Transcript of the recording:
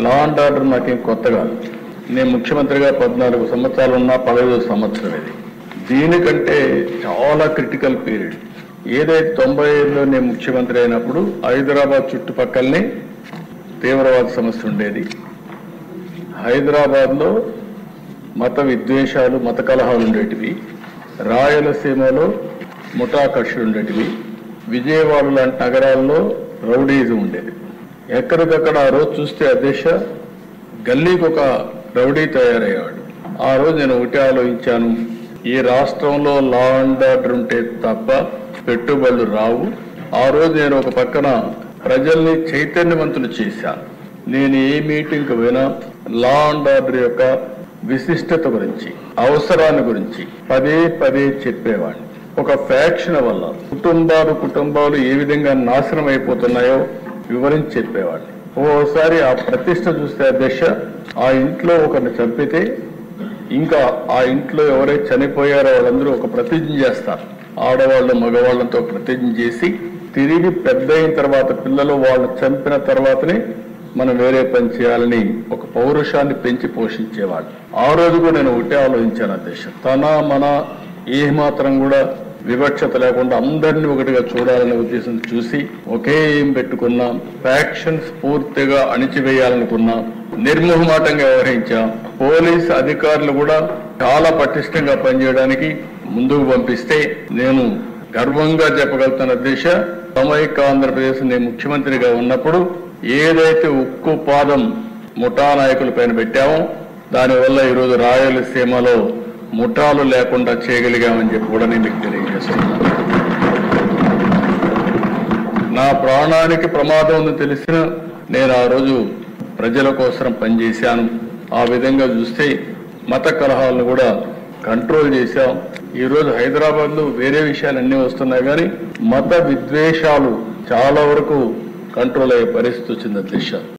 Law and order నాకేం కొత్త కాదు. నేను ముఖ్యమంత్రిగా 14 సంవత్సరాలు ఉన్నా 15వ సంవత్సరం ఇది. దీనికంటే చాలా క్రిటికల్ పీరియడ్. ఏదైతే 95లో నేను ముఖ్యమంత్రి అయినప్పుడు హైదరాబాద్ చుట్టుపక్కలనే తీవ్రవాద సమస్య ఉండేది. హైదరాబాద్లో మత విద్వేషాలు, మత కలహాలు ఉండేటివి. రాయలసీమలో ముఠా కక్షలు ఉండేటివి. విజయవాడ లాంటి నగరాల్లో రౌడీజం ఉండేది. ఎక్కడికక్కడ ఆ రోజు చూస్తే అధ్యక్ష గల్లీకి ఒక రౌడీ తయారయ్యాడు. ఆ రోజు నేను ఒకటి ఆలోచించాను, ఈ రాష్ట్రంలో లా అండ్ ఆర్డర్ ఉంటే తప్ప పెట్టుబడులు రావు. ఆ రోజు నేను ఒక పక్కన ప్రజల్ని చైతన్యవంతులు చేశాను. నేను ఏ మీటింగ్కి పోయినా లా అండ్ ఆర్డర్ యొక్క విశిష్టత గురించి, అవసరాన్ని గురించి పదే పదే చెప్పేవాడిని. ఒక ఫ్యాక్షన్ వల్ల కుటుంబాలు ఏ విధంగా నాశనం అయిపోతున్నాయో వివరించి చెప్పేవాడిని. ఓసారి ఆ ప్రతిష్ట చూస్తే అధ్యక్ష, ఆ ఇంట్లో ఒకరిని చంపితే ఇంకా ఆ ఇంట్లో ఎవరైతే చనిపోయారో వాళ్ళందరూ ఒక ప్రతిజ్ఞ చేస్తారు. ఆడవాళ్ళు మగవాళ్ళతో ప్రతిజ్ఞ చేసి తిరిగి పెద్ద అయిన తర్వాత పిల్లలు వాళ్ళు చంపిన తర్వాతనే మనం వేరే పని చేయాలని ఒక పౌరుషాన్ని పెంచి పోషించేవాళ్ళు. ఆ రోజు కూడా నేను ఒకటే ఆలోచించాను అధ్యక్ష, తన మన ఏమాత్రం కూడా వివక్షత లేకుండా అందరినీ ఒకటిగా చూడాలనే ఉద్దేశం చూసి ఒకే ఏం పెట్టుకున్నాం. ఫ్యాక్షన్స్ పూర్తిగా అణిచివేయాలనుకున్నాం. నిర్మోహమాటంగా వ్యవహరించాం. పోలీస్ అధికారులు కూడా చాలా పటిష్టంగా పనిచేయడానికి ముందుకు పంపిస్తే నేను గర్వంగా చెప్పగలుగుతాను అధ్యక్ష, సమైక్య ఆంధ్రప్రదేశ్ నేను ముఖ్యమంత్రిగా ఉన్నప్పుడు ఏదైతే ఉక్కు పాదం ముఠా నాయకుల పైన పెట్టామో దానివల్ల ఈరోజు రాయలసీమలో ముఠాలు లేకుండా చేయగలిగామని చెప్పి కూడా నేను మీకు తెలియజేస్తున్నాను. నా ప్రాణానికి ప్రమాదం ఉందని తెలిసిన నేను ఆ రోజు ప్రజల కోసం పనిచేశాను. ఆ విధంగా చూస్తే మత కలహాలను కూడా కంట్రోల్ చేశాం. ఈరోజు హైదరాబాద్లో వేరే విషయాలు అన్నీ వస్తున్నాయి, కానీ మత విద్వేషాలు చాలా వరకు కంట్రోల్ అయ్యే పరిస్థితి వచ్చింది అధ్యక్ష.